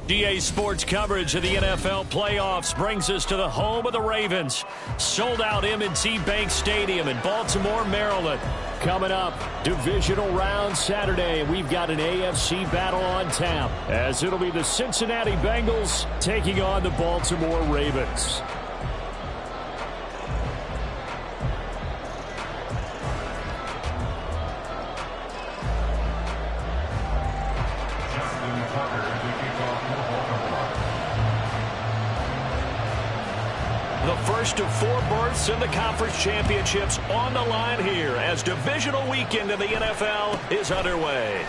DA Sports coverage of the NFL playoffs brings us to the home of the Ravens. Sold out M&T Bank Stadium in Baltimore, Maryland. Coming up, divisional round Saturday. We've got an AFC battle on tap as it'll be the Cincinnati Bengals taking on the Baltimore Ravens. First of 4 berths in the conference championships on the line here as divisional weekend in the NFL is underway.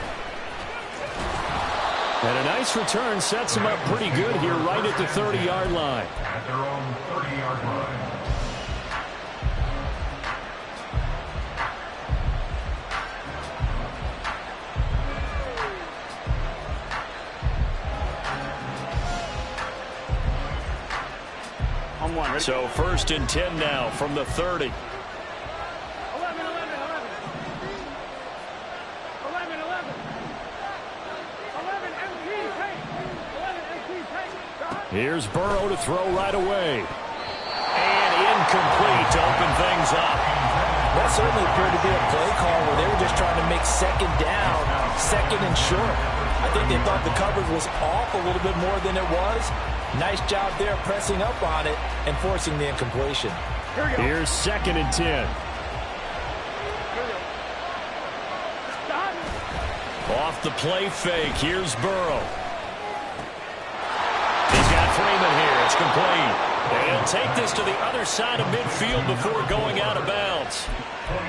And a nice return sets him up pretty good here right at the 30-yard line. At their own 30-yard line. So first and 10 now from the 30. Here's Burrow to throw right away. And incomplete to open things up. That certainly appeared to be a play call where they were just trying to make second down, second and short. I think they thought the coverage was off a little bit more than it was. Nice job there pressing up on it and forcing the incompletion. Here's second and 10. Off the play fake. Here's Burrow. He's got Freeman here. It's complete. And he'll take this to the other side of midfield before going out of bounds.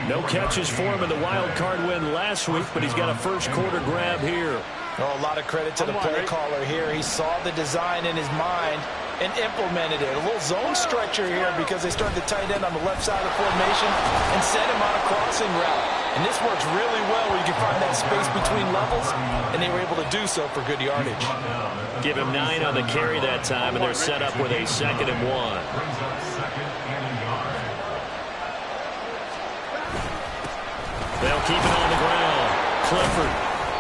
No catches for him in the wild card win last week, but he's got a first quarter grab here. Oh, a lot of credit to the play caller here. He saw the design in his mind and implemented it. A little zone stretcher here because they started the tight end on the left side of the formation and sent him on a crossing route. And this works really well where you can find that space between levels, and they were able to do so for good yardage. Give him 9 on the carry that time, and they're set up with a 2nd and 1. They'll keep it on the ground. Clifford.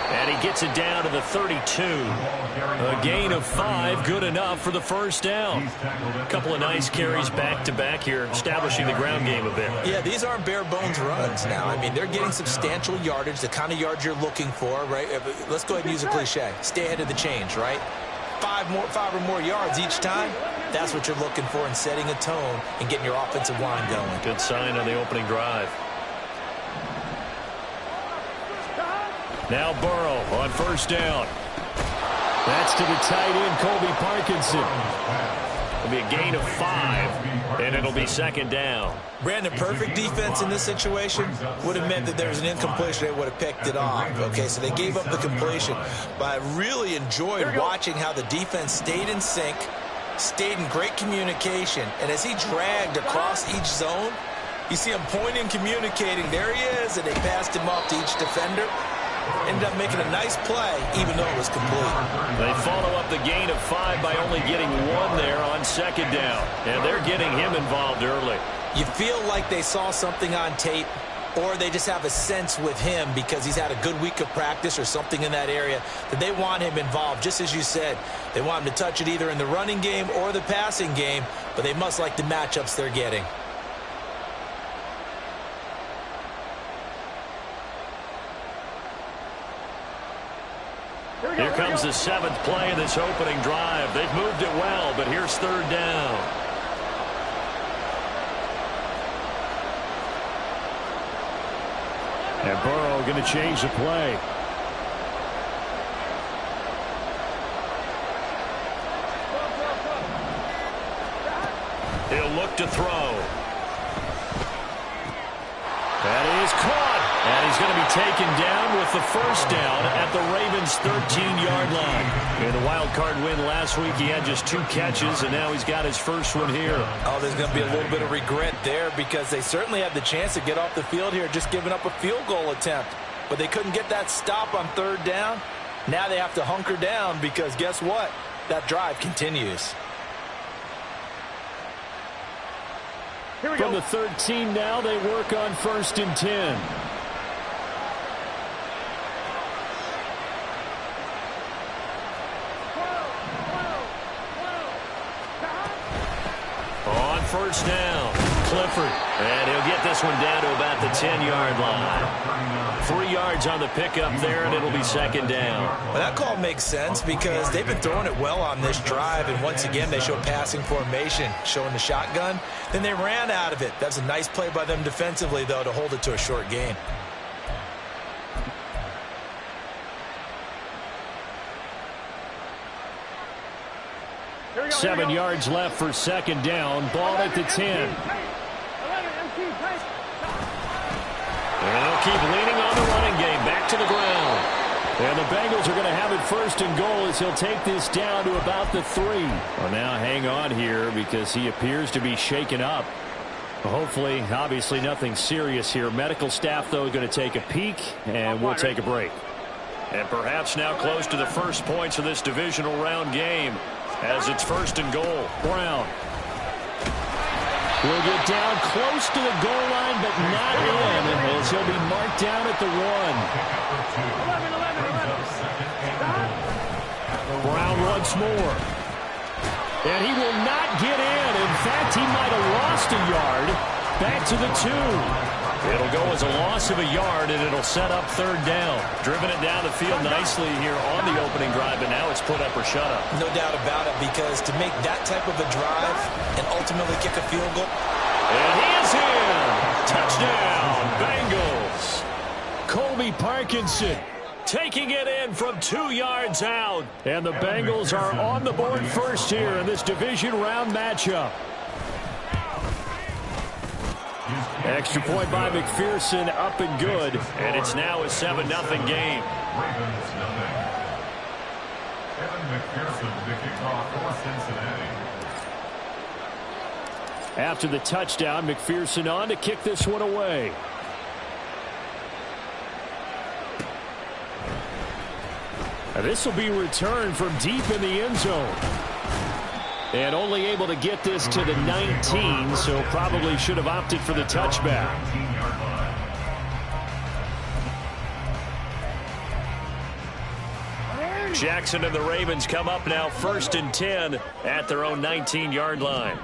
And he gets it down to the 32. A gain of 5, good enough for the first down. A couple of nice carries back-to-back here, establishing the ground game a bit. Yeah, these aren't bare-bones runs now. I mean, they're getting substantial yardage, the kind of yards you're looking for, right? Let's go ahead and use a cliche. Stay ahead of the change, right? 5 or more yards each time. That's what you're looking for in setting a tone and getting your offensive line going. Good sign on the opening drive. Now Burrow on first down. That's to the tight end, Colby Parkinson. It'll be a gain of 5, and it'll be 2nd down. Brandon, perfect defense in this situation would have meant that there was an incompletion. They would have picked it off. Okay, so they gave up the completion. But I really enjoyed watching how the defense stayed in sync, stayed in great communication. And as he dragged across each zone, you see him pointing, communicating. There he is, and they passed him off to each defender. Ended up making a nice play, even though it was complete. They follow up the gain of 5 by only getting 1 there on 2nd down. And they're getting him involved early. You feel like they saw something on tape, or they just have a sense with him because he's had a good week of practice or something in that area that they want him involved. Just as you said, they want him to touch it either in the running game or the passing game, but they must like the matchups they're getting. Here comes the 7th play of this opening drive. They've moved it well, but here's 3rd down. And Burrow going to change the play. to throw. That is caught. And he's going to be taken down with the first down at the Ravens' 13-yard line. In the wild card win last week, he had just 2 catches, and now he's got his first one here. Oh, there's going to be a little bit of regret there because they certainly had the chance to get off the field here, just giving up a field goal attempt. But they couldn't get that stop on 3rd down. Now they have to hunker down because guess what? That drive continues. From the 13 now, they work on 1st and 10. On 1st down, Clifford. And he'll get this one down to about the 10-yard line. 3 yards on the pickup there, and it'll be 2nd down. Well, that call makes sense because they've been throwing it well on this drive, and once again, they show passing formation, showing the shotgun. Then they ran out of it. That's a nice play by them defensively, though, to hold it to a short gain. Go, 7 yards left for 2nd down. Ball at the 10. And they'll keep leaning on the running game. Back to the ground. And the Bengals are going to have it 1st and goal as he'll take this down to about the 3. Well, now hang on here because he appears to be shaken up. Hopefully, obviously nothing serious here. Medical staff, though, going to take a peek, and we'll take a break. And perhaps now close to the first points of this divisional round game as it's 1st and goal. Brown will get down close to the goal line, but not in, as he'll be marked down at the 1. Brown once more. And he will not get in. In fact, he might have lost a yard. Back to the 2. It'll go as a loss of a yard, and it'll set up 3rd down. Driven it down the field nicely here on the opening drive, and now it's put up or shut up. No doubt about it, because to make that type of a drive and ultimately kick a field goal. And he is in. Touchdown, Bengals. Colby Parkinson taking it in from 2 yards out. And the Bengals are on the board first here in this division round matchup. Extra point by McPherson, up and good. And it's now a 7-0 game. Ravens nothing. Evan McPherson to kick off for Cincinnati. After the touchdown, McPherson on to kick this one away. And this will be returned from deep in the end zone. And only able to get this to the 19, so probably should have opted for the touchback. Jackson and the Ravens come up now 1st and 10 at their own 19-yard line.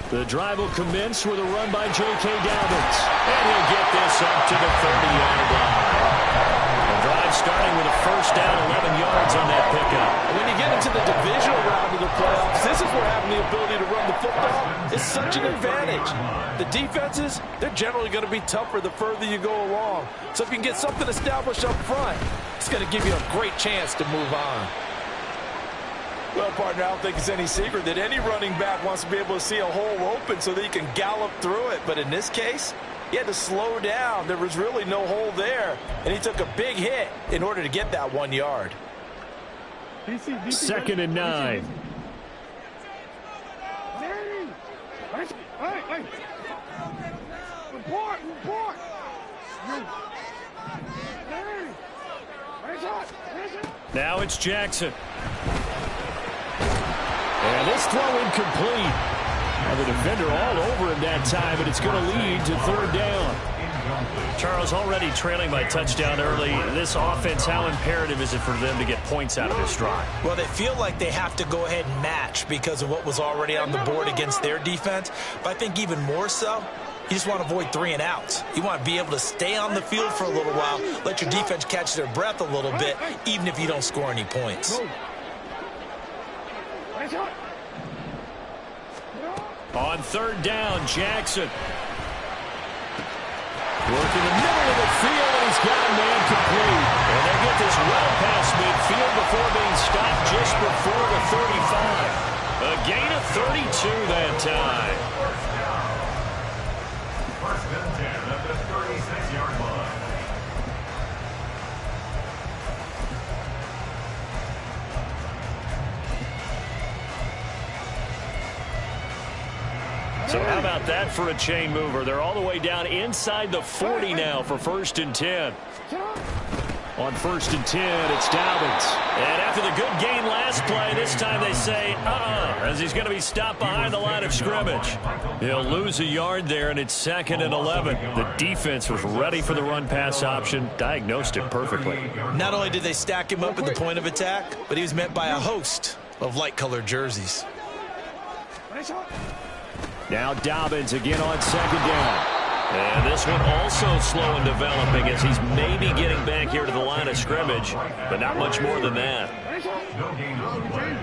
The drive will commence with a run by J.K. Dobbins. And he'll get this up to the 30-yard line. The drive starting with a 1st down, 11 yards on that pickup. When you get into the divisional round of the playoffs, this is where having the ability to run the football is such an advantage. The defenses, they're generally going to be tougher the further you go along. So if you can get something established up front, it's going to give you a great chance to move on. Well, partner, I don't think it's any secret that any running back wants to be able to see a hole open so that he can gallop through it. But in this case, he had to slow down. There was really no hole there, and he took a big hit in order to get that 1 yard. 2nd and 9. Now it's Jackson. And this throw incomplete. Now the defender all over him that time, but it's going to lead to 3rd down. Charles, already trailing by touchdown early. This offense, how imperative is it for them to get points out of this drive? Well, they feel like they have to go ahead and match because of what was already on the board against their defense. But I think even more so, you just want to avoid 3 and outs. You want to be able to stay on the field for a little while, let your defense catch their breath a little bit, even if you don't score any points. On 3rd down, Jackson. Working the middle of the field, and he's got a man complete. And they get this well past midfield before being stopped just before the 35. A gain of 32 that time. First and 10 at the 36-yard line. So how about that for a chain mover? They're all the way down inside the 40 now for first and 10. On first and 10, it's Dobbins. And after the good gain last play, this time they say, as he's going to be stopped behind the line of scrimmage. He'll lose a yard there, and it's 2nd and 11. The defense was ready for the run-pass option, diagnosed it perfectly. Not only did they stack him up at the point of attack, but he was met by a host of light-colored jerseys. Now Dobbins again on 2nd down. And this one also slow in developing as he's maybe getting back here to the line of scrimmage, but not much more than that. No gain on the play.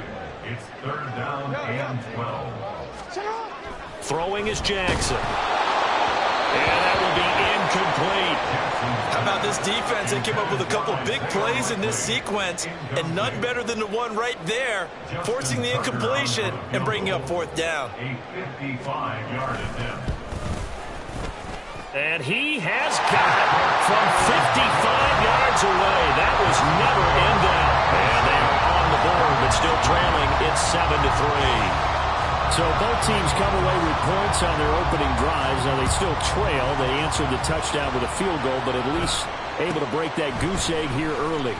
It's 3rd down and 12. Throwing is Jackson. And that will be incomplete. How about this defense? They came up with a couple big plays in this sequence, and none better than the one right there, forcing the incompletion and bringing up 4th down. A 55-yard attempt. And he has got it from 55 yards away. That was never in doubt. And they are on the board, but still trailing. It's 7-3. So both teams come away with points on their opening drives. Now they still trail. They answered the touchdown with a field goal, but at least able to break that goose egg here early.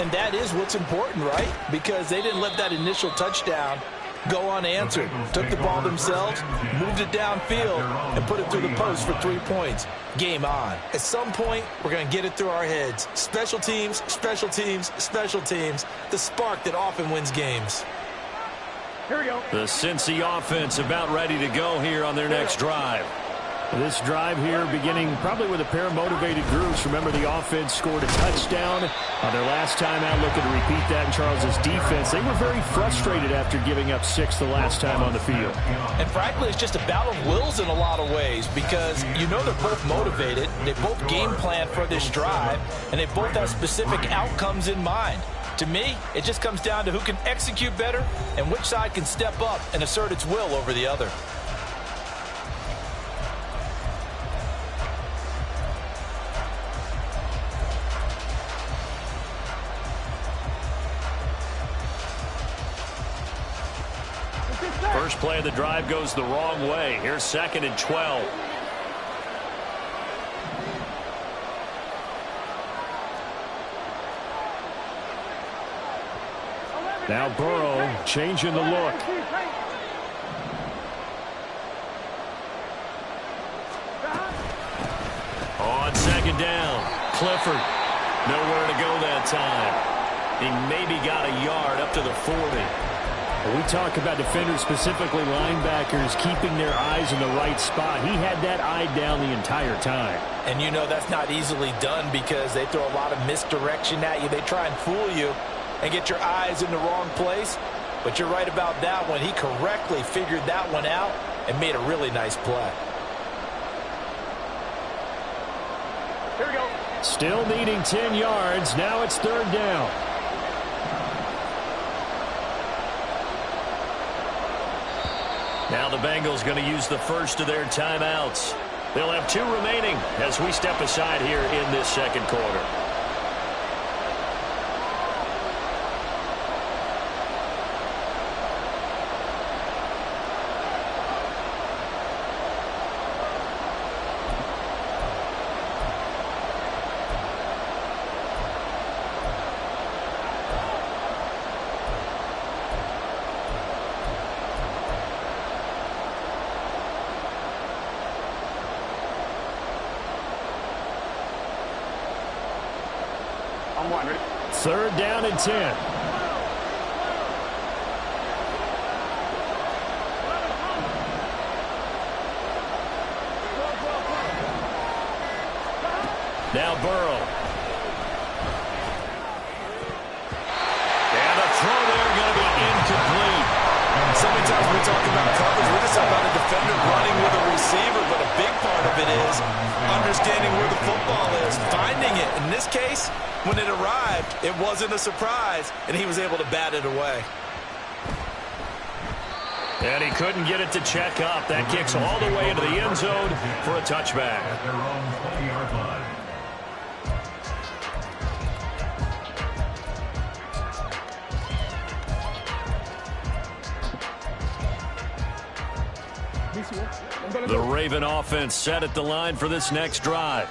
And that is what's important, right? Because they didn't let that initial touchdown go unanswered. Took the ball themselves, moved it downfield, and put it through the post for 3 points. Game on. At some point, we're going to get it through our heads. Special teams, special teams, special teams. The spark that often wins games. Here we go. The Cincy offense about ready to go here on their next drive. This drive here beginning probably with a pair of motivated groups. Remember, the offense scored a touchdown on their last time out, looking to repeat that in Charles's defense. They were very frustrated after giving up 6 the last time on the field. And frankly, it's just a battle of wills in a lot of ways because you know they're both motivated. They both game plan for this drive, and they both have specific outcomes in mind. To me, it just comes down to who can execute better and which side can step up and assert its will over the other. First play of the drive goes the wrong way. Here's 2nd and 12. Now Burrow changing the look. On 2nd down, Clifford. Nowhere to go that time. He maybe got a yard up to the 40. We talk about defenders, specifically linebackers, keeping their eyes in the right spot. He had that eye down the entire time. And you know that's not easily done because they throw a lot of misdirection at you. They try and fool you and get your eyes in the wrong place. But you're right about that one. He correctly figured that one out and made a really nice play. Here we go. Still needing 10 yards. Now it's 3rd down. Now the Bengals going to use the first of their timeouts. They'll have 2 remaining as we step aside here in this 2nd quarter. I'm one, ready? 3rd down and 10. Now Burrow. And a throw there going to be incomplete. So many times we talk about coverage, we're just about a defender running with a receiver, but a big part of it is understanding where the football is, finding it. In this case, when it arrived, it wasn't a surprise, and he was able to bat it away. And he couldn't get it to check up. That kicks all the way into the end zone for a touchback. At their own 20-yard line. The Raven offense set at the line for this next drive.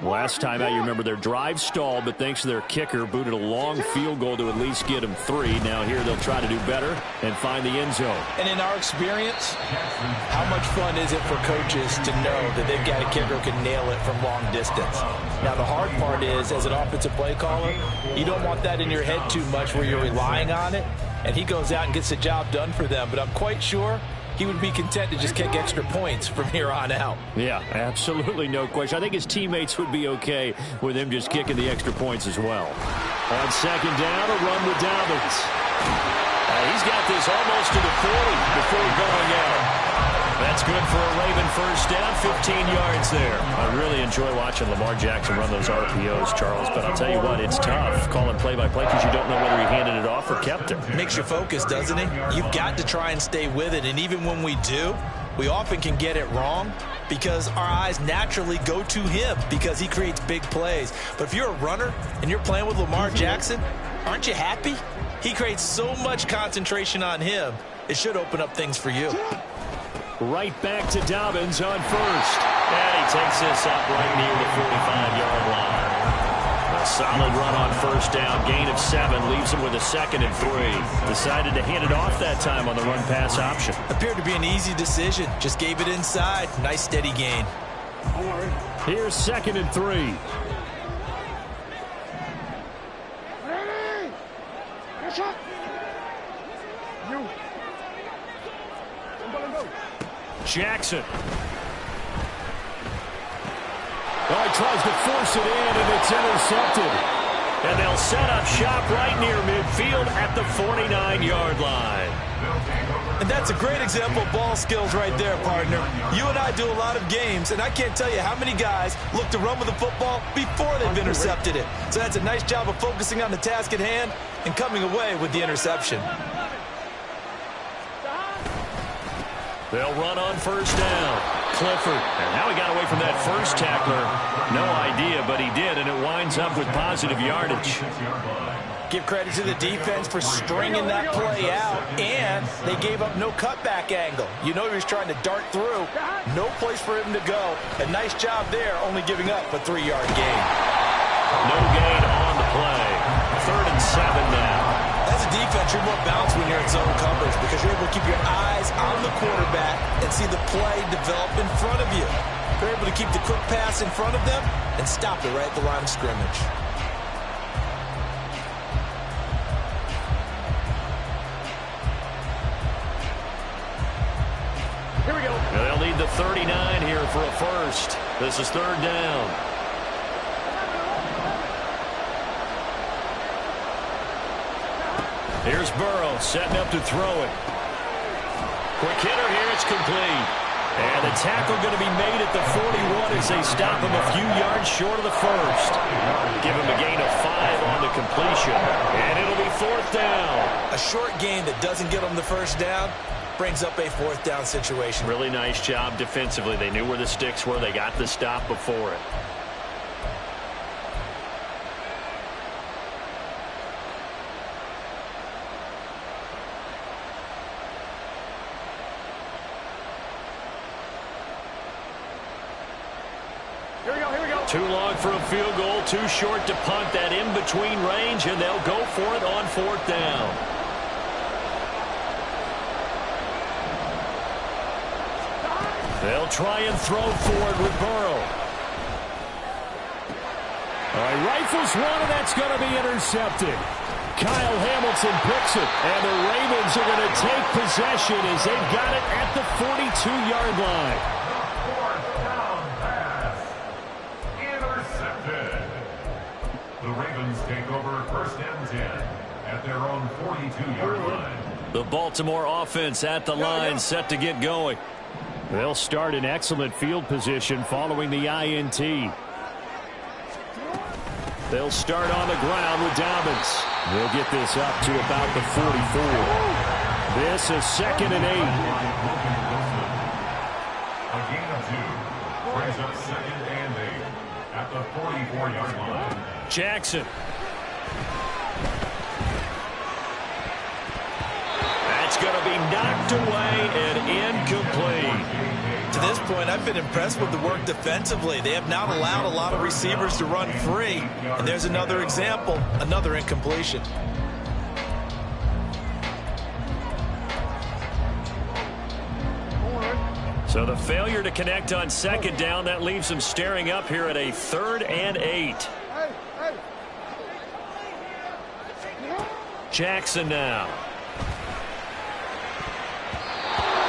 Last time out, you remember their drive stalled, but thanks to their kicker, booted a long field goal to at least get them 3. Now here they'll try to do better and find the end zone. And in our experience, how much fun is it for coaches to know that they've got a kicker who can nail it from long distance? Now the hard part is, as an offensive play caller, you don't want that in your head too much where you're relying on it, and he goes out and gets the job done for them. But I'm quite sure he would be content to just kick extra points from here on out. Yeah, absolutely no question. I think his teammates would be okay with him just kicking the extra points as well. On second down, a run with Dobbins. He's got this almost to the 40 before going out. That's good for a Raven first down, 15 yards there. I really enjoy watching Lamar Jackson run those RPOs, Charles, but I'll tell you what, it's tough calling play-by-play because you don't know whether he handed it off or kept it. Makes you focus, doesn't it? You've got to try and stay with it, and even when we do, we often can get it wrong because our eyes naturally go to him because he creates big plays. But if you're a runner and you're playing with Lamar Jackson, aren't you happy? He creates so much concentration on him, it should open up things for you. Right back to Dobbins on first. And he takes this up right near the 45-yard line. A solid run on first down. Gain of 7 leaves him with a 2nd and 3. Decided to hand it off that time on the run-pass option. Appeared to be an easy decision. Just gave it inside. Nice steady gain. Here's 2nd and 3. Jackson. Oh, he tries to force it in, and it's intercepted. And they'll set up shop right near midfield at the 49-yard line. And that's a great example of ball skills right there, partner. You and I do a lot of games, and I can't tell you how many guys look to run with the football before they've intercepted it. So that's a nice job of focusing on the task at hand and coming away with the interception. They'll run on first down. Clifford. And how he got away from that first tackler, no idea, but he did, and it winds up with positive yardage. Give credit to the defense for stringing that play out, and they gave up no cutback angle. You know he was trying to dart through. No place for him to go. A nice job there, only giving up a 3-yard gain. No gain on the play. 3rd and 7 now. As a defense, you're more balanced when you're in zone coverage because you're able to keep your eyes on the quarterback and see the play develop in front of you. You're able to keep the quick pass in front of them and stop it right at the line of scrimmage. Here we go. They'll need the 39 here for a first. This is 3rd down. Here's Burrow setting up to throw it. Quick hitter here, it's complete. And the tackle going to be made at the 41 as they stop him a few yards short of the first. Give him a gain of 5 on the completion. And it'll be 4th down. A short gain that doesn't get them the first down brings up a 4th down situation. Really nice job defensively. They knew where the sticks were. They got the stop before it. Too long for a field goal, too short to punt. That in-between range, and they'll go for it on 4th down. They'll try and throw forward with Burrow. All right, rifles one, and that's going to be intercepted. Kyle Hamilton picks it, and the Ravens are going to take possession as they've got it at the 42-yard line. The Ravens take over 1st and 10 at their own 42-yard line. The Baltimore offense at the line, set to get going. They'll start in excellent field position following the INT. They'll start on the ground with Dobbins. They'll get this up to about the 44. This is 2nd and 8. A gain of 2 brings up 2nd and 8 at the 44-yard line. Jackson. That's going to be knocked away and incomplete. To this point, I've been impressed with the work defensively. They have not allowed a lot of receivers to run free. And there's another example, another incompletion. So the failure to connect on 2nd down, that leaves them staring up here at a 3rd and 8. Jackson now.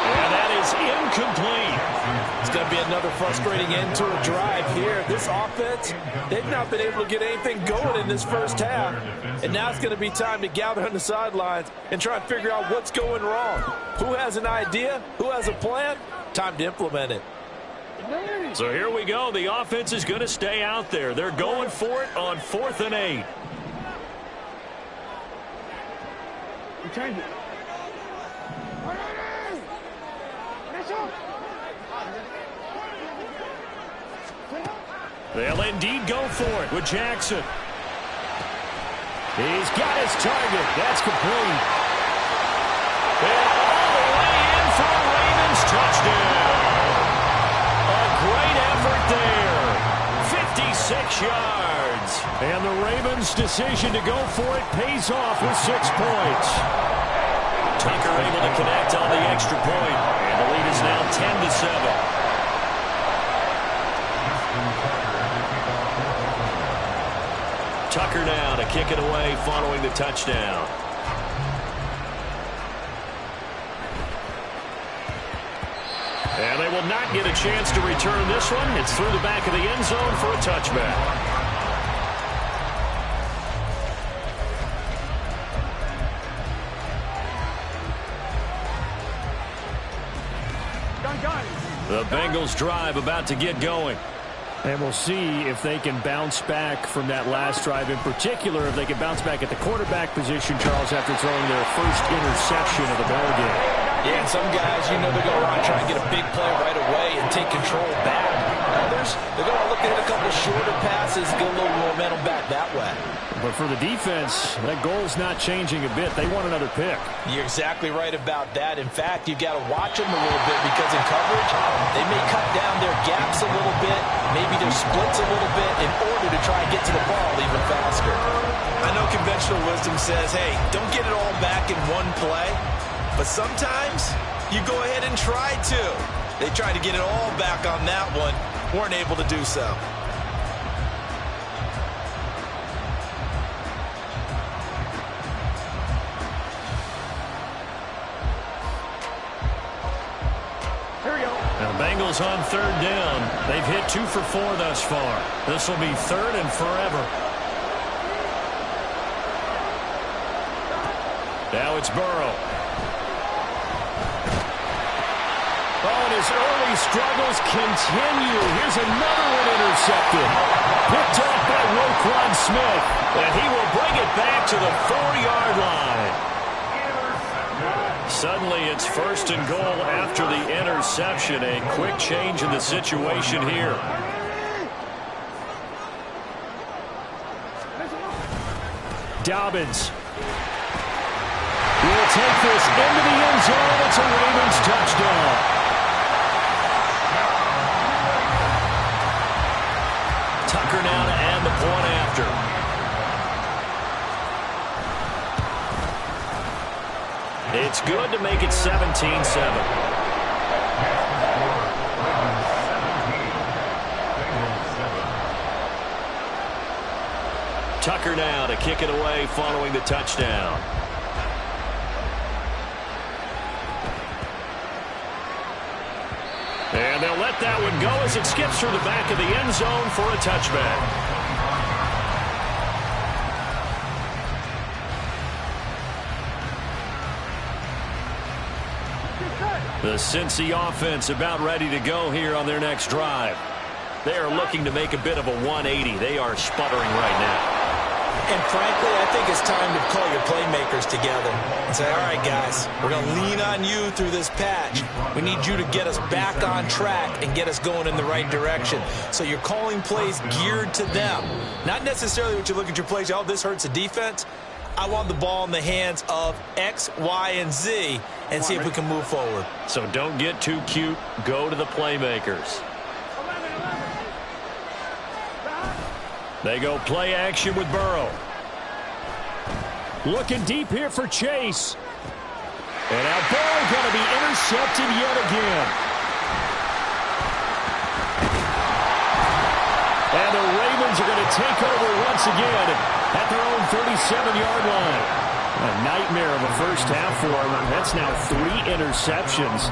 And that is incomplete. It's going to be another frustrating end to a drive here. This offense, they've not been able to get anything going in this first half. And now it's going to be time to gather on the sidelines and try and figure out what's going wrong. Who has an idea? Who has a plan? Time to implement it. So here we go. The offense is going to stay out there. They're going for it on 4th and 8. Change it. They'll indeed go for it with Jackson. He's got his target. That's complete. And all the way in for a Ravens touchdown. A great effort there. 56 yards. And the Ravens' decision to go for it pays off with 6 points. Tucker able to connect on the extra point. And the lead is now 10-7. Tucker now to kick it away following the touchdown. And they will not get a chance to return this one. It's through the back of the end zone for a touchback. The Bengals drive about to get going. And we'll see if they can bounce back from that last drive. In particular, if they can bounce back at the quarterback position, Charles, after throwing their first interception of the ballgame. Yeah, and some guys, you know, they're going to want to try and get a big play right away and take control back. Others, they're going to look at a couple shorter passes, get a little momentum back that way. But for the defense, that goal's not changing a bit. They want another pick. You're exactly right about that. In fact, you've got to watch them a little bit because in coverage, they may cut down their gaps a little bit, maybe their splits a little bit in order to try and get to the ball even faster. I know conventional wisdom says, hey, don't get it all back in one play. But sometimes you go ahead and try to. They tried to get it all back on that one, weren't able to do so. Bengals on 3rd down. They've hit 2 for 4 thus far. This will be 3rd and forever. Now it's Burrow. Oh, and his early struggles continue. Here's another one intercepted. Picked off by Roquan Smith. And he will bring it back to the 4-yard line. Suddenly it's 1st and goal after the interception. A quick change in the situation here. Dobbins will take this into the end zone. It's a Ravens touchdown. Tucker now to add the point after. It's good to make it 17-7. Tucker now to kick it away following the touchdown. And they'll let that one go as it skips through the back of the end zone for a touchback. The Cincy offense about ready to go here on their next drive. They are looking to make a bit of a 180. They are sputtering right now. And frankly, I think it's time to call your playmakers together and say, all right, guys, we're going to lean on you through this patch. We need you to get us back on track and get us going in the right direction. So you're calling plays geared to them. Not necessarily what you look at your plays, oh, this hurts the defense. I want the ball in the hands of X, Y, and Z and see if we can move forward. So don't get too cute. Go to the playmakers. They go play action with Burrow. Looking deep here for Chase. And now Burrow going to be intercepted yet again. And the Ravens are going to take over once again at their own 37-yard line. A nightmare of a first half for him. That's now 3 interceptions.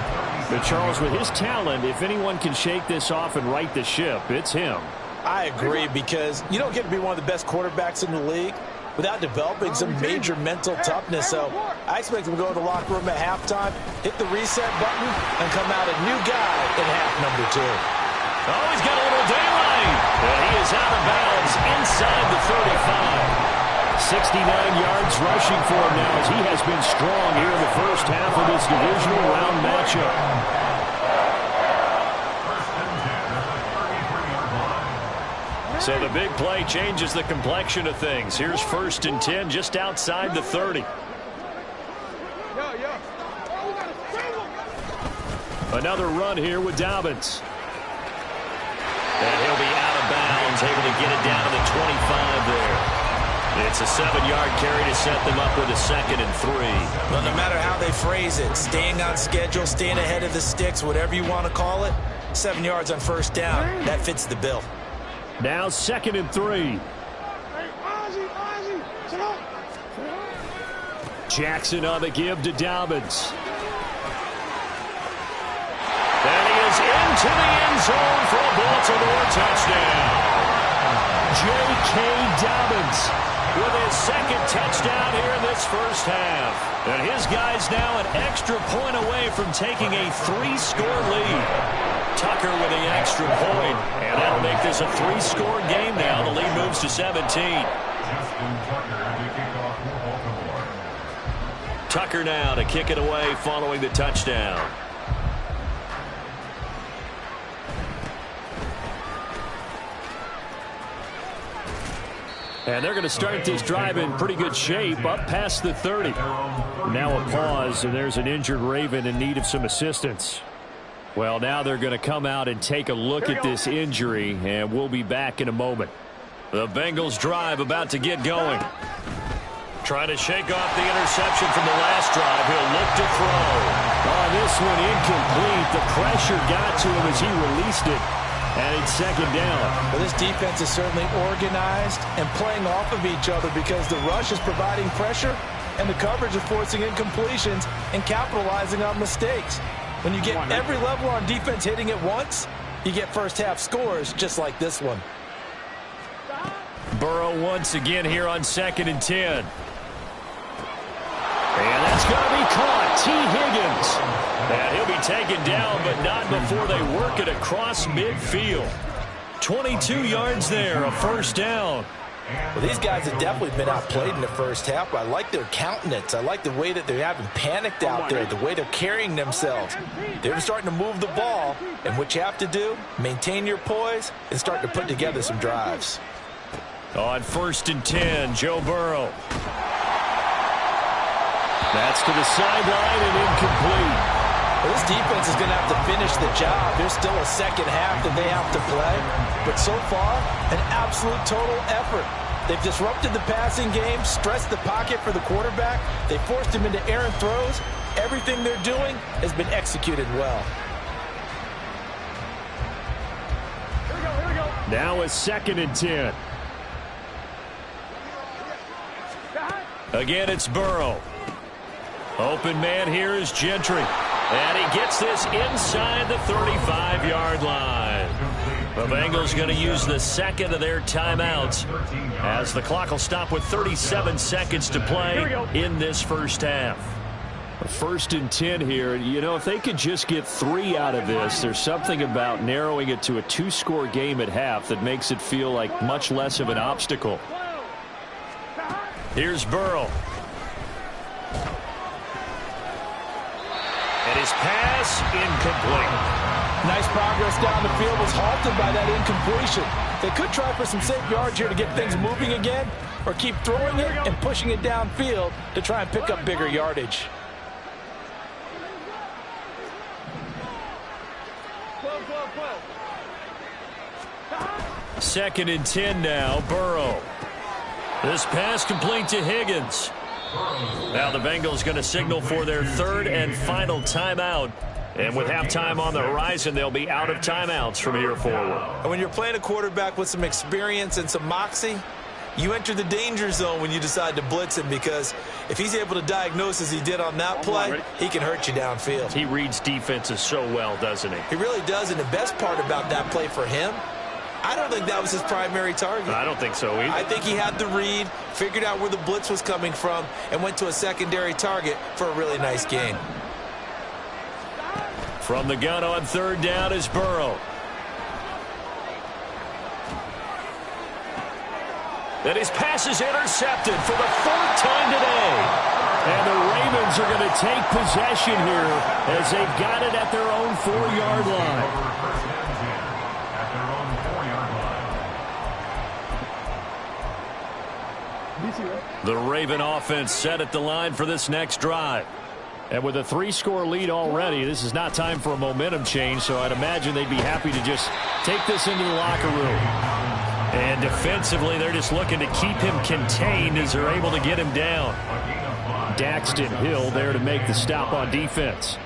But Charles, with his talent, if anyone can shake this off and right the ship, it's him. I agree, because you don't get to be one of the best quarterbacks in the league without developing some major mental toughness. So I expect him to go to the locker room at halftime, hit the reset button, and come out a new guy in half number 2. Oh, he's got a little daylight. And he is out of bounds inside the 35. 69 yards rushing for him now, as he has been strong here in the first half of this divisional round matchup. So the big play changes the complexion of things. Here's 1st and 10 just outside the 30. Another run here with Dobbins. And he'll be out of bounds, able to get it down to the 25 there. It's a 7-yard carry to set them up with a 2nd and 3. Well, no matter how they phrase it, staying on schedule, staying ahead of the sticks, whatever you want to call it, 7 yards on 1st down, that fits the bill. Now 2nd and 3. Jackson on the give to Dobbins. And he is into the end zone for a Baltimore touchdown. J.K. Dobbins with his 2nd touchdown here in this first half. And his guy's now an extra point away from taking a 3-score lead. Tucker with the extra point, and that'll make this a 3-score game now. The lead moves to 17. Tucker now to kick it away following the touchdown. And they're going to start this drive in pretty good shape, up past the 30. Now a pause, and there's an injured Raven in need of some assistance. Well, now they're going to come out and take a look at this injury, and we'll be back in a moment. The Bengals drive about to get going. Trying to shake off the interception from the last drive. He'll look to throw. Oh, this one incomplete. The pressure got to him as he released it. And it's 2nd down. Well, this defense is certainly organized and playing off of each other, because the rush is providing pressure and the coverage is forcing incompletions and capitalizing on mistakes. When you get every level on defense hitting it once, you get first half scores just like this one. Burrow once again here on 2nd and 10. And that's going to be caught. T. Higgins. And he'll be taken down, but not before they work it across midfield. 22 yards there, a 1st down. Well, these guys have definitely been outplayed in the first half. I like their countenance. I like the way that they're having panicked out there, the way they're carrying themselves. They're starting to move the ball, and what you have to do, maintain your poise and start to put together some drives. On 1st and 10, Joe Burrow. That's to the sideline and incomplete. Well, this defense is going to have to finish the job. There's still a 2nd half that they have to play. But so far, an absolute total effort. They've disrupted the passing game, stressed the pocket for the quarterback. They forced him into errant throws. Everything they're doing has been executed well. Here we go. Now a 2nd and 10. Again, it's Burrow. Open man here is Gentry. And he gets this inside the 35-yard line. The Bengals going to use the 2nd of their timeouts as the clock will stop with 37 seconds to play in this first half. 1st and 10 here. You know, if they could just get 3 out of this, there's something about narrowing it to a 2-score game at half that makes it feel like much less of an obstacle. Here's Burrow. And his pass incomplete. Nice progress down the field, was halted by that incompletion. They could try for some safe yards here to get things moving again, or keep throwing it and pushing it downfield to try and pick up bigger yardage. Second and 10 now, Burrow. This pass complete to Higgins. Now the Bengals going to signal for their third and final timeout. And with halftime on the horizon, they'll be out of timeouts from here forward. And when you're playing a quarterback with some experience and some moxie, you enter the danger zone when you decide to blitz him, because if he's able to diagnose as he did on that play, he can hurt you downfield. He reads defenses so well, doesn't he? He really does, and the best part about that play for him, I don't think that was his primary target. I don't think so either. I think he had the read, figured out where the blitz was coming from, and went to a secondary target for a really nice gain. From the gun on third down is Burrow. And his pass is intercepted for the fourth time today. And the Ravens are going to take possession here as they've got it at their own 4-yard line. The Raven offense set at the line for this next drive. And with a 3-score lead already, this is not time for a momentum change, so I'd imagine they'd be happy to just take this into the locker room. And defensively, they're just looking to keep him contained as they're able to get him down. Daxton Hill there to make the stop on defense.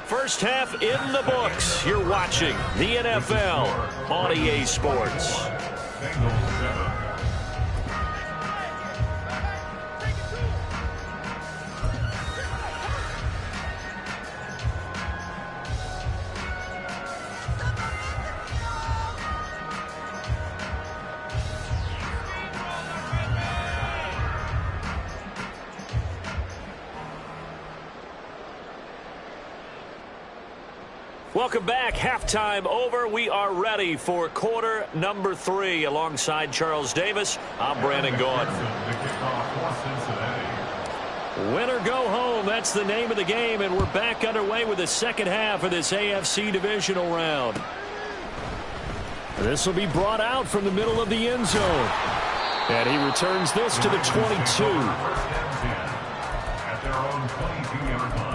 First half in the books. You're watching the NFL on EA Sports. Welcome back. Halftime over. We are ready for quarter number 3. Alongside Charles Davis, I'm Brandon Gaud. Win or go home. That's the name of the game, and we're back underway with the second half of this AFC divisional round. This will be brought out from the middle of the end zone. And he returns this to the 22. At their own 22-yard line.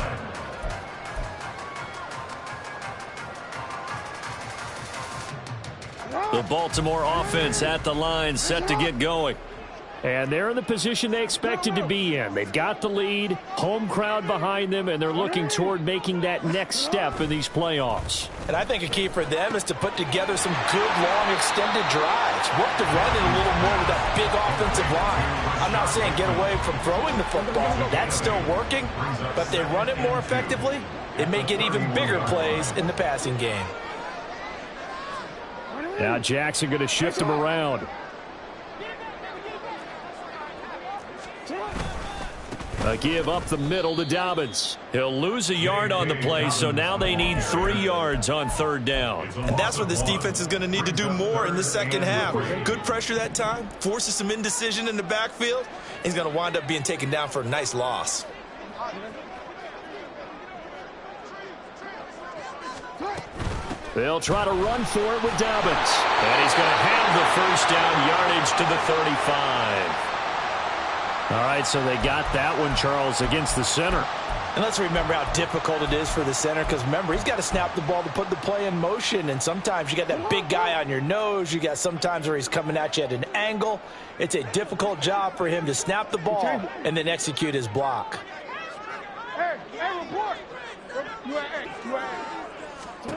The Baltimore offense at the line, set to get going. And they're in the position they expected to be in. They've got the lead, home crowd behind them, and they're looking toward making that next step in these playoffs. And I think a key for them is to put together some good, long, extended drives. Work the run in a little more with that big offensive line. I'm not saying get away from throwing the football. That's still working. But if they run it more effectively, they may get even bigger plays in the passing game. Now Jackson going to shift him around. A give up the middle to Dobbins. He'll lose a yard on the play, so now they need 3 yards on third down. And that's what this defense is going to need to do more in the second half. Good pressure that time, forces some indecision in the backfield. He's going to wind up being taken down for a nice loss. They'll try to run for it with Dobbins. And he's going to have the first down yardage to the 35. All right, so they got that one, Charles, against the center. And let's remember how difficult it is for the center, because remember, he's got to snap the ball to put the play in motion, and sometimes you got that big guy on your nose. You got sometimes where he's coming at you at an angle. It's a difficult job for him to snap the ball and then execute his block.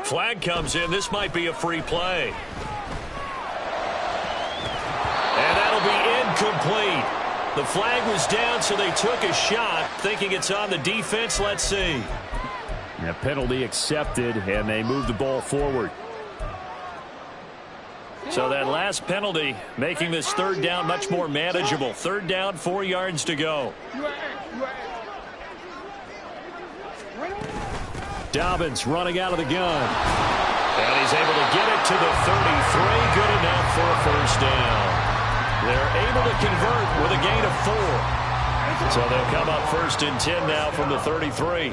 Flag comes in. This might be a free play. And that'll be incomplete. The flag was down, so they took a shot, thinking it's on the defense. Let's see. A penalty accepted, and they move the ball forward. So that last penalty making this third down much more manageable. Third down, 4 yards to go. Dobbins running out of the gun. And he's able to get it to the 33. Good enough for a first down. They're able to convert with a gain of 4. So they'll come up 1st and 10 now from the 33.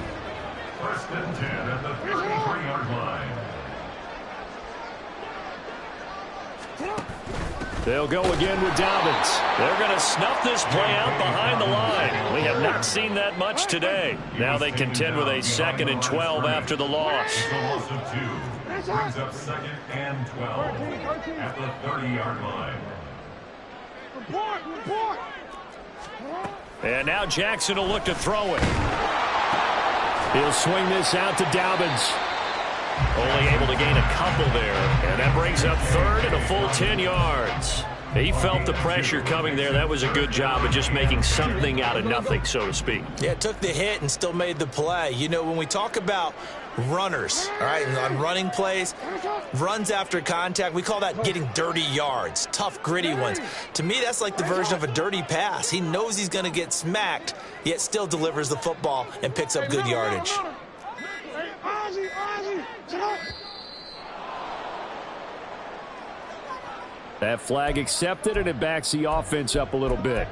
1st and 10 at the 33-yard line. They'll go again with Dobbins. They're going to snuff this play out behind the line. We have not seen that much today. Now they contend with a 2nd and 12 after the loss. The loss of 2 brings up 2nd and 12 at the 30-yard line. And now Jackson will look to throw it. He'll swing this out to Dobbins. Only able to gain a couple there. And that brings up 3rd and a full 10 yards. He felt the pressure coming there. That was a good job of just making something out of nothing, so to speak. Yeah, took the hit and still made the play. You know, when we talk about runners, all right, and on running plays, runs after contact, we call that getting dirty yards, tough, gritty ones. To me, that's like the version of a dirty pass. He knows he's going to get smacked, yet still delivers the football and picks up good yardage. That flag accepted, and it backs the offense up a little bit.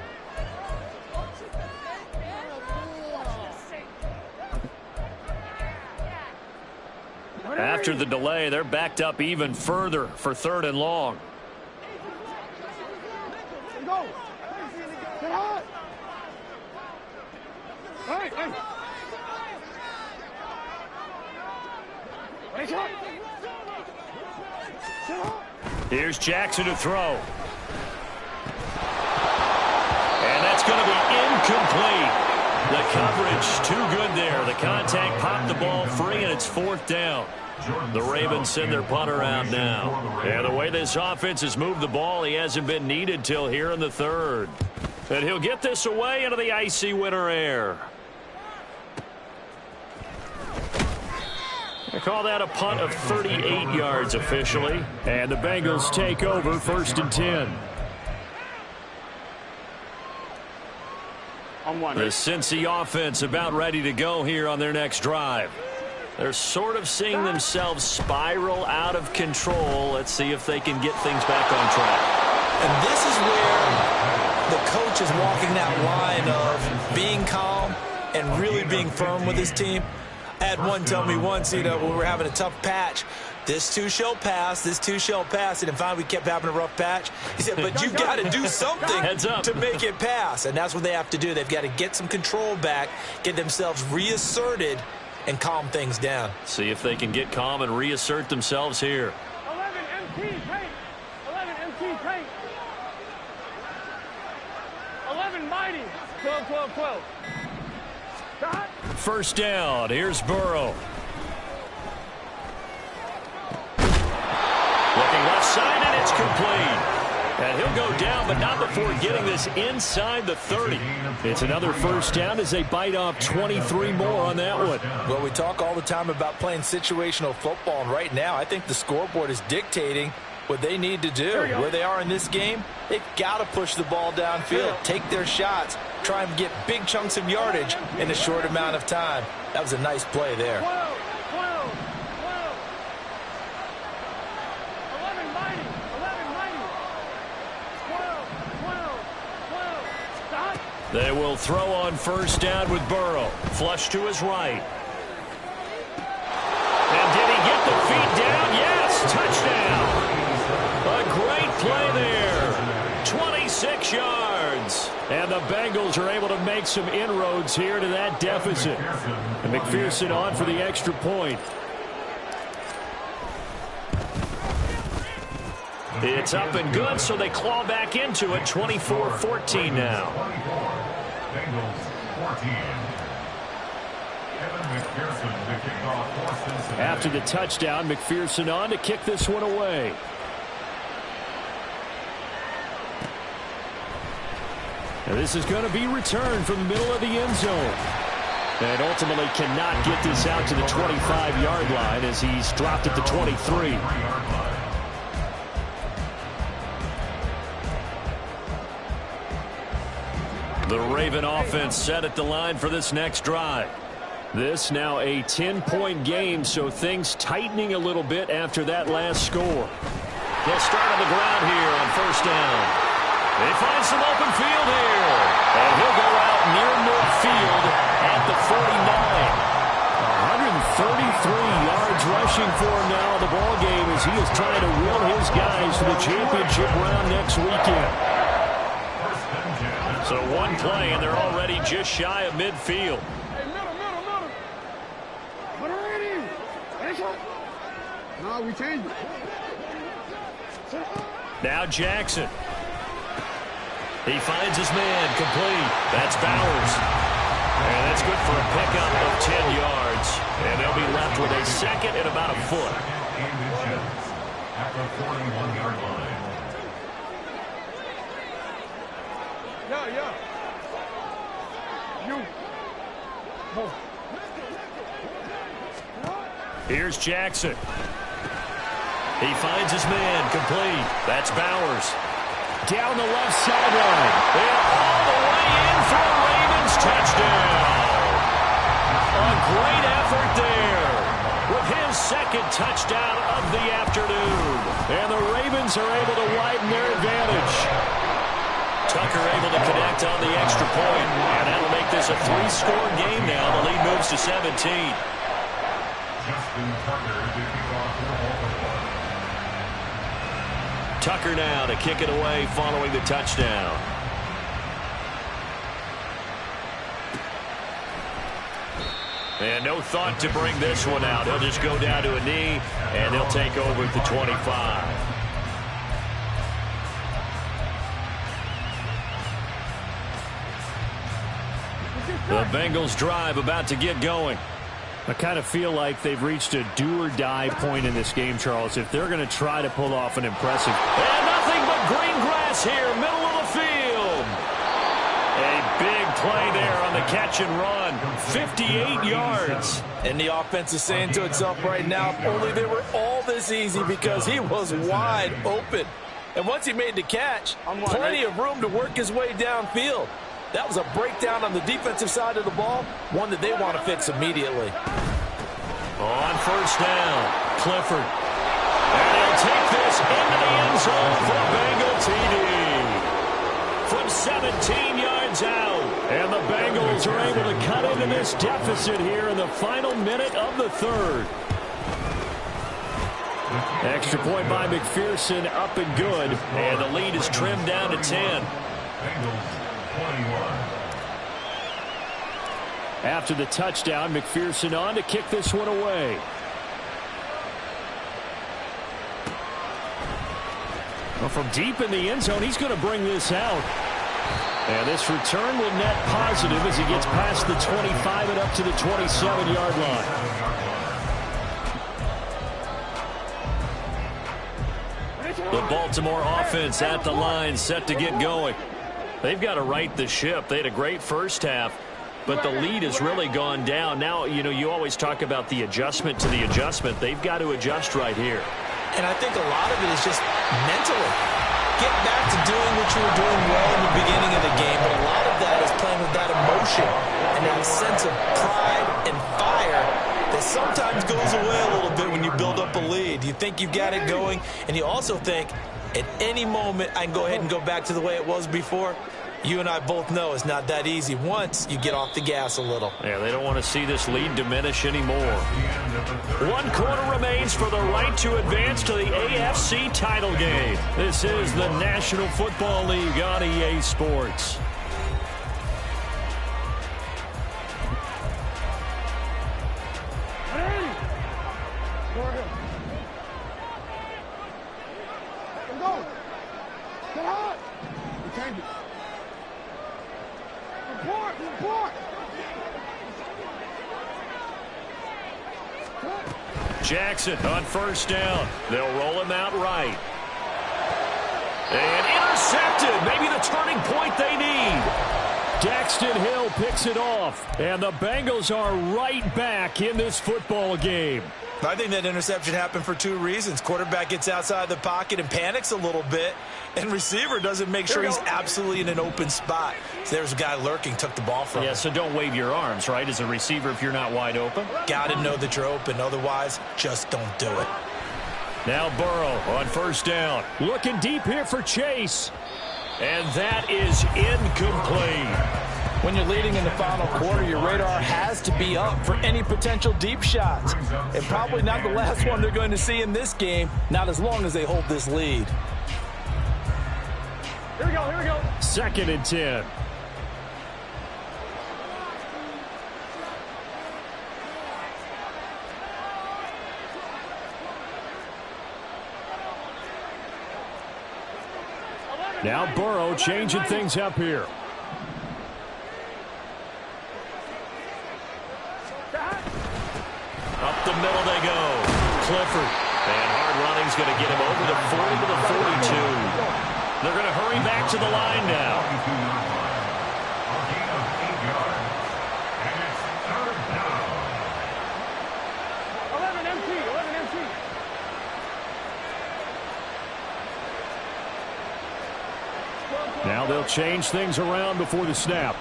After the delay, they're backed up even further for 3rd and long. Here's Jackson to throw. And that's going to be incomplete. The coverage too good there. The contact popped the ball free, and it's 4th down. The Ravens send their punter out now. And the way this offense has moved the ball, he hasn't been needed till here in the 3rd. And he'll get this away into the icy winter air. They call that a punt of 38 yards officially. And the Bengals take over 1st and 10. The Cincy offense about ready to go here on their next drive. They're sort of seeing themselves spiral out of control. Let's see if they can get things back on track. And this is where the coach is walking that line of being calm and really being firm with his team. I had one tell me once, you know, when we were having a tough patch, this too shall pass, this too shall pass. And finally we kept having a rough patch. He said, but you've got to do something to make it pass. And that's what they have to do. They've got to get some control back, get themselves reasserted, and calm things down. See if they can get calm and reassert themselves here. 11 MT tight. 11 MT tight. 11 mighty. 12, 12, 12. Shot. 1st down. Here's Burrow. Looking left side, and it's complete. And he'll go down, but not before getting this inside the 30. It's another 1st down as they bite off 23 more on that one. Well, we talk all the time about playing situational football, and right now I think the scoreboard is dictating what they need to do. Where they are in this game, they've got to push the ball downfield, take their shots, try and get big chunks of yardage in a short amount of time. That was a nice play there. 12, 12, 12. 11 mighty. 11 mighty. 12, 12, 12. Stop. They will throw on 1st down with Burrow. Flush to his right. And did he get the feet down? Yes, touchdown. A great play there. 26 yards. And the Bengals are able to make some inroads here to that deficit. And McPherson on for the extra point. It's up and good, so they claw back into it. 24-14 now. Bengals 14. After the touchdown, McPherson on to kick this one away. And this is going to be returned from the middle of the end zone. And ultimately cannot get this out to the 25-yard line as he's dropped at the 23. The Raven offense set at the line for this next drive. This now a 10-point game, so things tightening a little bit after that last score. They'll start on the ground here on first down. They find some open field here. And he'll go out near midfield at the 49. 133 yards rushing for him now in the ball game as he is trying to will his guys to the championship round next weekend. So one play, and they're already just shy of midfield. No, we changed it. Now Jackson. He finds his man complete. That's Bowers. And that's good for a pickup of 10 yards. And they'll be left with a second and about a foot. At the 41-yard line. Yeah. You. Oh. Here's Jackson. He finds his man complete. That's Bowers. Down the left sideline. And all the way in for a Ravens touchdown. A great effort there with his second touchdown of the afternoon. And the Ravens are able to widen their advantage. Tucker able to connect on the extra point. And that'll make this a 3-score game now. The lead moves to 17. Justin Tucker to kick off for Baltimore. Tucker now to kick it away following the touchdown. And no thought to bring this one out. He'll just go down to a knee, and he'll take over at the 25. The Bengals drive about to get going. I kind of feel like they've reached a do-or-die point in this game, Charles, if they're going to try to pull off an impressive... And nothing but green grass here, middle of the field. A big play there on the catch and run. 58 yards. And the offense is saying to itself right now, if only they were all this easy, because he was wide open. And once he made the catch, plenty of room to work his way downfield. That was a breakdown on the defensive side of the ball, one that they want to fix immediately. On first down, Clifford. And he'll take this into the end zone for a Bengal TD. From 17 yards out. And the Bengals are able to cut into this deficit here in the final minute of the third. Extra point by McPherson, up and good. And the lead is trimmed down to 10. Bengals 21. After the touchdown, McPherson on to kick this one away. Well, from deep in the end zone, he's going to bring this out. And this return will net positive as he gets past the 25 and up to the 27-yard line. The Baltimore offense at the line, set to get going. They've got to right the ship. They had a great first half, but the lead has really gone down. Now, you always talk about the adjustment to the adjustment. They've got to adjust right here. And I think a lot of it is just mentally. Get back to doing what you were doing well in the beginning of the game, but a lot of that is playing with that emotion and that sense of pride and fire that sometimes goes away a little bit when you build up a lead. You think you've got it going, and you also think at any moment I can go ahead and go back to the way it was before. You and I both know it's not that easy once you get off the gas a little. Yeah, they don't want to see this lead diminish anymore. 1 quarter remains for the right to advance to the AFC title game. This is the National Football League on EA Sports. Jackson on first down. They'll roll him out right. And intercepted. Maybe the turning point they need. Daxton Hill picks it off, and the Bengals are right back in this football game. I think that interception happened for two reasons. Quarterback gets outside the pocket and panics a little bit, and receiver doesn't make sure he's absolutely in an open spot. So there's a guy lurking, took the ball from him. Yeah, so don't wave your arms, right, as a receiver if you're not wide open. Got to know that you're open. Otherwise, just don't do it. Now Burrow on first down. Looking deep here for Chase. And that is incomplete. When you're leading in the final quarter, your radar has to be up for any potential deep shots. And probably not the last one they're going to see in this game, not as long as they hold this lead. Here we go, here we go. 2nd and 10. Now Burrow changing things up here. Up the middle they go. Clifford. And hard running's going to get him over the 40 to the 42. They're going to hurry back to the line now. A gain of 8 yards. And it's 3rd down. 11 MT, 11 MT. Now they'll change things around before the snap.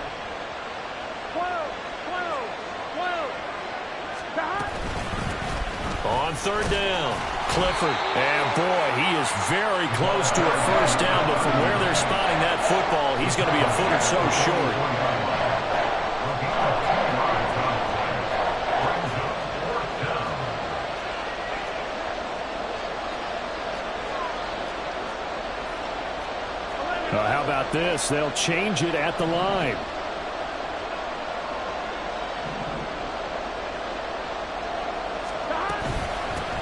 12, 12, 12. On 3rd down, Clifford. And boy, he is very close to a first down, but from where they're spotting that football, he's going to be a foot or so short. How about this? They'll change it at the line.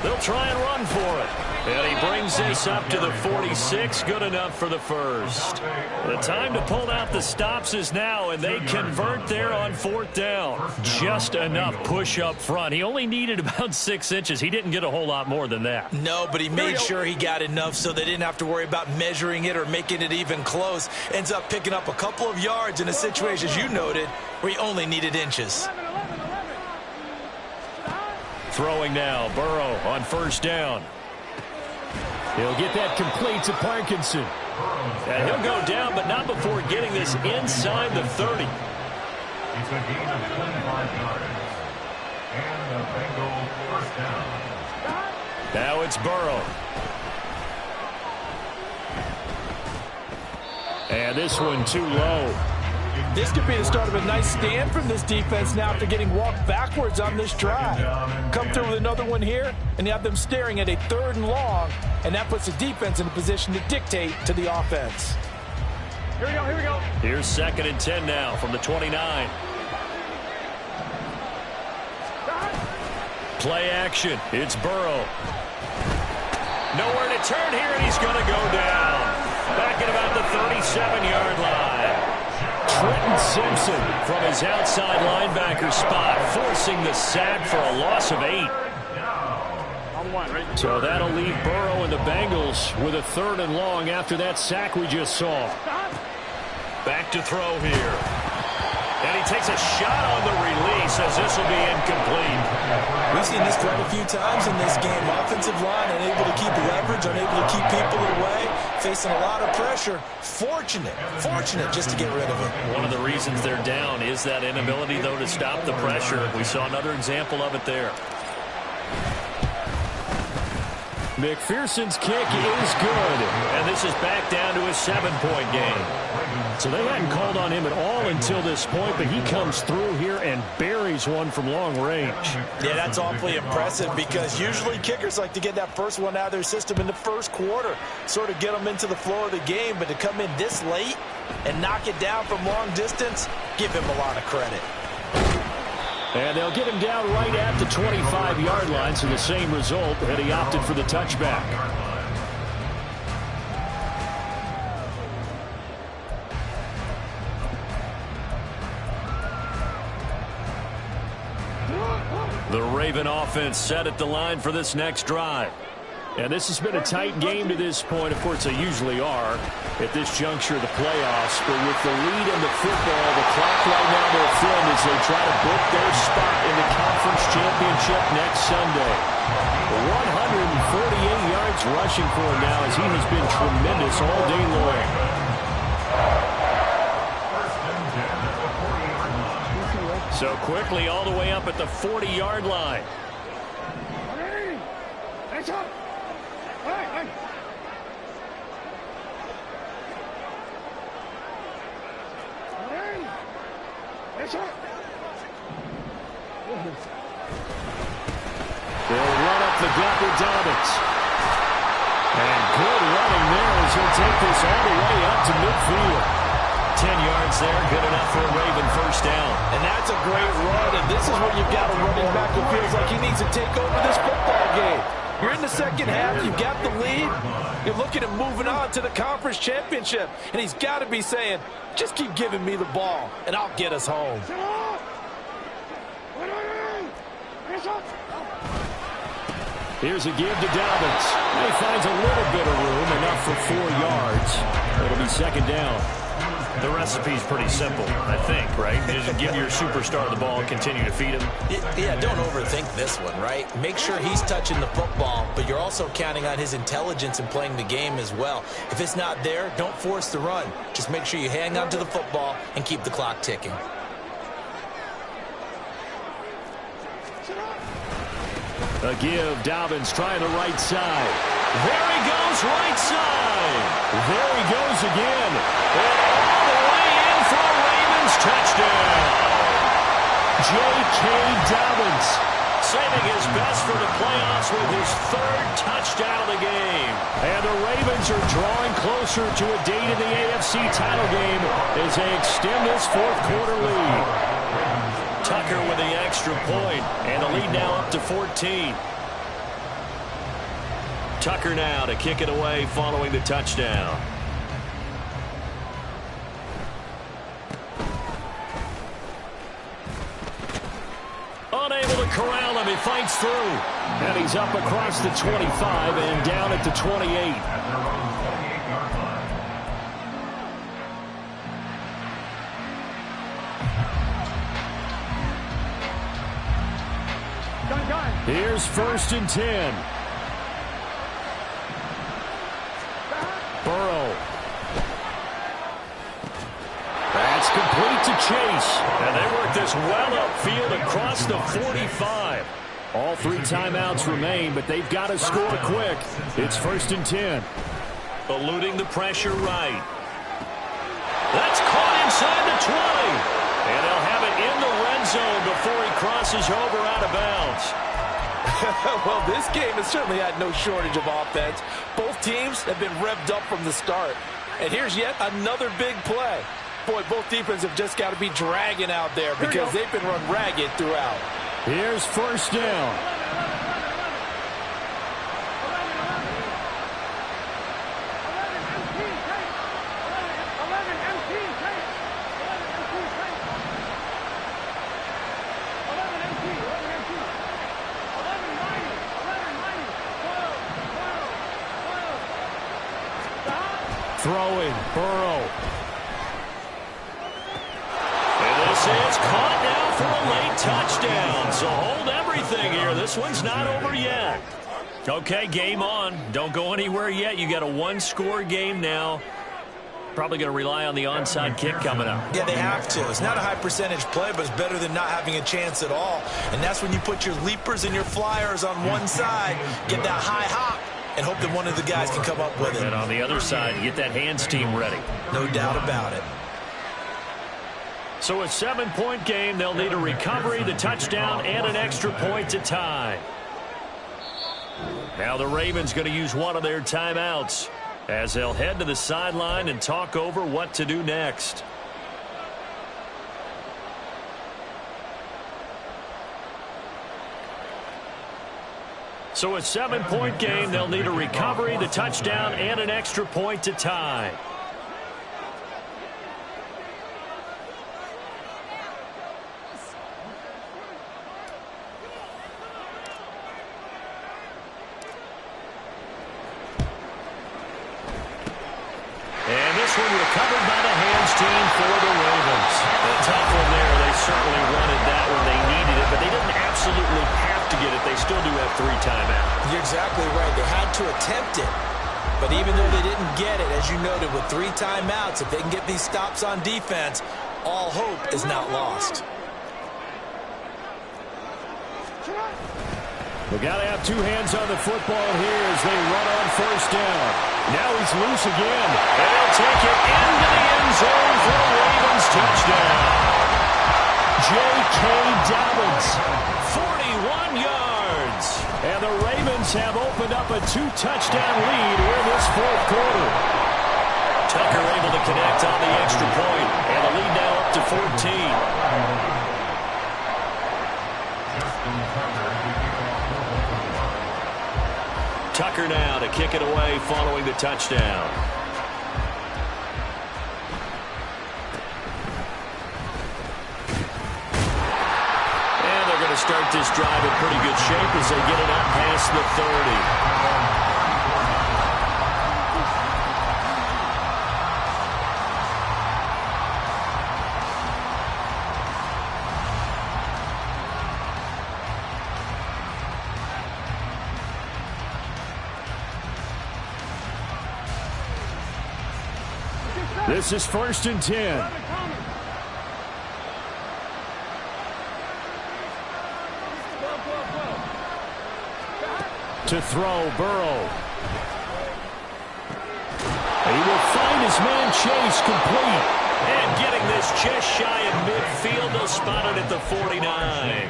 They'll try and run for it. And he brings this up to the 46. Good enough for the first. The time to pull out the stops is now, and they convert there on 4th down. Just enough push up front. He only needed about 6 inches. He didn't get a whole lot more than that. No, but he made sure he got enough so they didn't have to worry about measuring it or making it even close. Ends up picking up a couple of yards in a situation, as you noted, where he only needed inches. 11, 11, 11. Throwing now, Burrow on 1st down. He'll get that complete to Parkinson. And he'll go down, but not before getting this inside the 30. It's a gain of 25 yards. And the Bengal 1st down. Now it's Burrow. And this one too low. This could be the start of a nice stand from this defense now after getting walked backwards on this drive. Come through with another one here, and you have them staring at a 3rd and long, and that puts the defense in a position to dictate to the offense. Here we go, here we go. Here's 2nd and 10 now from the 29. Play action. It's Burrow. Nowhere to turn here, and he's going to go down. Back at about the 37-yard line. Trenton Simpson from his outside linebacker spot, forcing the sack for a loss of 8. So that'll leave Burrow and the Bengals with a 3rd and long after that sack we just saw. Back to throw here. And he takes a shot on the release as this will be incomplete. We've seen this quite a few times in this game. Offensive line unable to keep leverage, unable to keep people away, facing a lot of pressure. Fortunate just to get rid of it. One of the reasons they're down is that inability, though, to stop the pressure. We saw another example of it there. McPherson's kick is good. And this is back down to a 7-point game. So they hadn't called on him at all until this point, but he comes through here and buries one from long range. Yeah, that's awfully impressive because usually kickers like to get that first one out of their system in the 1st quarter, sort of get them into the flow of the game, but to come in this late and knock it down from long distance, give him a lot of credit. And they'll get him down right at the 25-yard line, so the same result, and he opted for the touchback. The Raven offense set at the line for this next drive. And this has been a tight game to this point. Of course, they usually are at this juncture of the playoffs. But with the lead in the football, the clock right now their friend as they try to book their spot in the conference championship next Sunday. 148 yards rushing for him now as he has been tremendous all day long. So quickly all the way up at the 40-yard line. They'll run up the gut with Dobbins. And good running there as he'll take this all the way up to midfield. 10 yards there, good enough for a Raven first down. And that's a great run, and this is when you've got a running back who feels like he needs to take over this football game. You're in the second half, you've got the lead, you're looking at moving on to the conference championship, and he's got to be saying, just keep giving me the ball, and I'll get us home. Here's a give to Dobbins. He finds a little bit of room, enough for 4 yards. It'll be second down. The recipe's pretty simple, I think, right? Just give your superstar the ball and continue to feed him. Yeah, don't overthink this one, right? Make sure he's touching the football, but you're also counting on his intelligence in playing the game as well. If it's not there, don't force the run. Just make sure you hang on to the football and keep the clock ticking. A give, Dobbins trying the right side. There he goes, right side. There he goes again. And all the way in for a Ravens touchdown. J.K. Dobbins saving his best for the playoffs with his 3rd touchdown of the game. And the Ravens are drawing closer to a date in the AFC title game as they extend this 4th quarter lead. Tucker with the extra point, and the lead now up to 14. Tucker now to kick it away following the touchdown. Unable to corral him, he fights through. And he's up across the 25 and down at the 28. Here's 1st and 10. Burrow. That's complete to Chase. And they work this well upfield across the 45. All 3 timeouts remain, but they've got to score quick. It's 1st and 10. Eluding the pressure right. That's caught inside the 20. And they'll have it in the red zone before he crosses over out of bounds. Well, this game has certainly had no shortage of offense. Both teams have been revved up from the start. And here's yet another big play. Boy, both defenses have just got to be dragging out there because they've been run ragged throughout. Here's 1st down. Throwing, Burrow. And this is caught now for a late touchdown. So hold everything here. This one's not over yet. Okay, game on. Don't go anywhere yet. You got a 1-score game now. Probably going to rely on the onside kick coming up. Yeah, they have to. It's not a high percentage play, but it's better than not having a chance at all. And that's when you put your leapers and your flyers on one side, get that high hop, and hope that one of the guys can come up with it. And on the other side, get that hands team ready. No doubt about it. So a 7-point game. They'll need a recovery, the touchdown, and an extra point to tie. Now the Ravens going to use one of their timeouts as they'll head to the sideline and talk over what to do next. So a 7-point game. They'll need a recovery, the touchdown, and an extra point to tie. 3 timeout. You're exactly right. They had to attempt it. But even though they didn't get it, as you noted, with 3 timeouts, if they can get these stops on defense, all hope is not lost. We got to have 2 hands on the football here as they run on first down. Now he's loose again. And they'll take it into the end zone for the Ravens touchdown. J.K. Dobbins, 41 yards. and the Ravens have opened up a 2-touchdown lead here in this 4th quarter. Tucker able to connect on the extra point, and the lead now up to 14. Tucker now to kick it away following the touchdown. And they're going to start this drive in pretty good shape as they get it up past the 30. This is 1st and 10. To throw, Burrow. He will find his man Chase, complete. And getting this just shy of midfield, they'll spot it at the 49.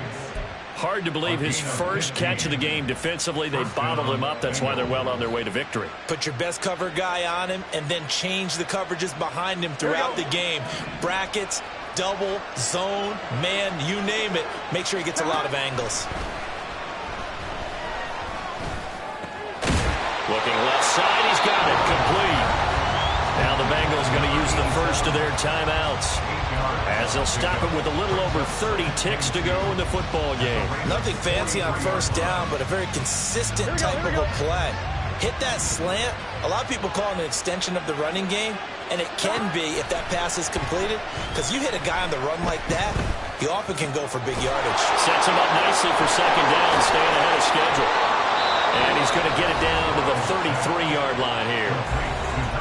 Hard to believe his first catch of the game defensively. They bottled him up. That's why they're well on their way to victory. Put your best cover guy on him and then change the coverages behind him throughout the game. Brackets, double, zone, man, you name it. Make sure he gets a lot of angles. Looking left side, he's got it, complete. Now the Bengals going to use the first of their timeouts as they'll stop it with a little over 30 ticks to go in the football game. Nothing fancy on first down, but a very consistent type of a play. Hit that slant. A lot of people call it an extension of the running game, and it can be if that pass is completed, because you hit a guy on the run like that, he often can go for big yardage. Sets him up nicely for 2nd down, staying ahead of schedule. And he's going to get it down to the 33-yard line here.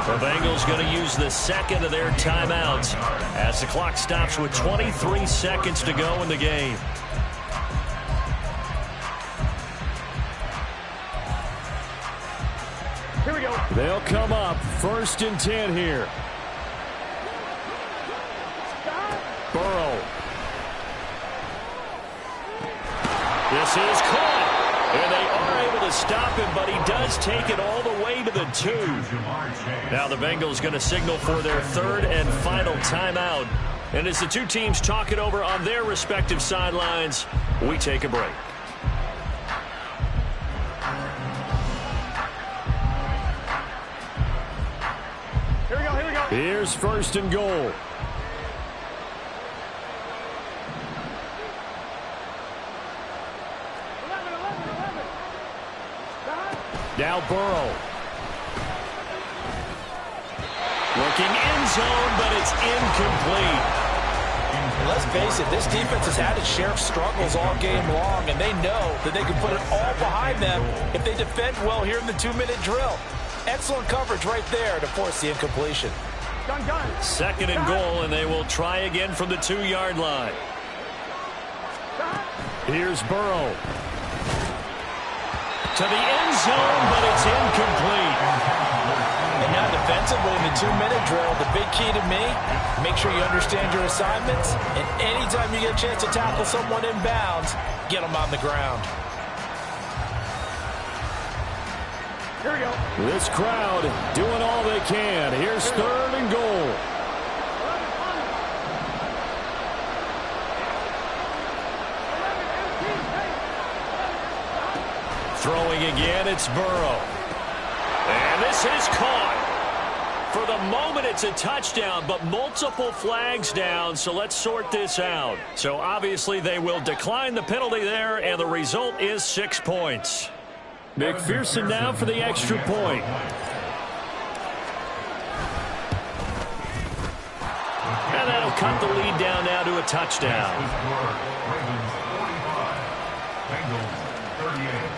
The Bengals going to use the 2nd of their timeouts as the clock stops with 23 seconds to go in the game. Here we go. They'll come up 1st and 10 here. Burrow. This is caught. And they are able to stop him, but he does take it all the way to the 2. Now the Bengals going to signal for their 3rd and final timeout. And as the 2 teams talk it over on their respective sidelines, we take a break. Here we go, here we go. Here's 1st and goal. Now Burrow. Looking end zone, but it's incomplete. Let's face it, this defense has had its share of struggles all game long, and they know that they can put it all behind them if they defend well here in the 2-minute drill. Excellent coverage right there to force the incompletion. Gun. 2nd and goal, and they will try again from the 2-yard line. Here's Burrow. To the end zone, but it's incomplete. And now defensively in the 2-minute drill, the big key to me, make sure you understand your assignments, and anytime you get a chance to tackle someone in bounds, get them on the ground. Here we go. This crowd doing all they can. Here's 3rd and goal. Throwing again, it's Burrow. And this is caught. For the moment, it's a touchdown, but multiple flags down, so let's sort this out. So obviously they will decline the penalty there, and the result is 6 points. McPherson now for the extra point. And that'll cut the lead down now to a touchdown.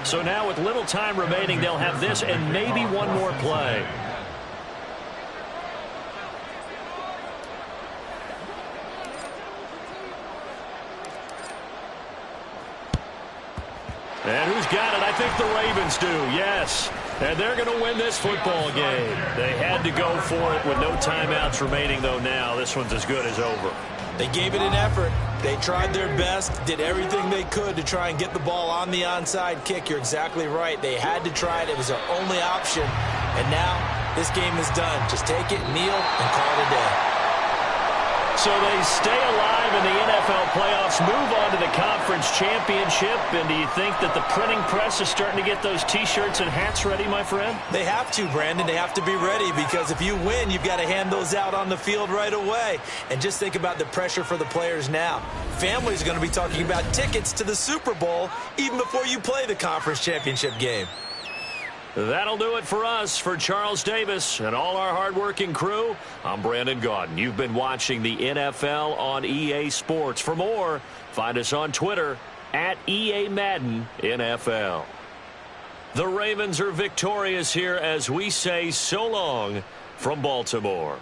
So now with little time remaining, they'll have this and maybe one more play. And who's got it? I think the Ravens do, yes. And they're going to win this football game. They had to go for it with no timeouts remaining, though now. This one's as good as over. They gave it an effort. They tried their best, did everything they could to try and get the ball on the onside kick. You're exactly right. They had to try it. It was their only option. And now this game is done. Just take it, kneel, and call it a day. So they stay alive in the NFL playoffs, move on to the conference championship. And do you think that the printing press is starting to get those T-shirts and hats ready, my friend? They have to, Brandon. They have to be ready because if you win, you've got to hand those out on the field right away. And just think about the pressure for the players now. Families are going to be talking about tickets to the Super Bowl even before you play the conference championship game. That'll do it for us. For Charles Davis and all our hardworking crew, I'm Brandon Gaudin. You've been watching the NFL on EA Sports. For more, find us on Twitter at EA Madden NFL. The Ravens are victorious here as we say so long from Baltimore.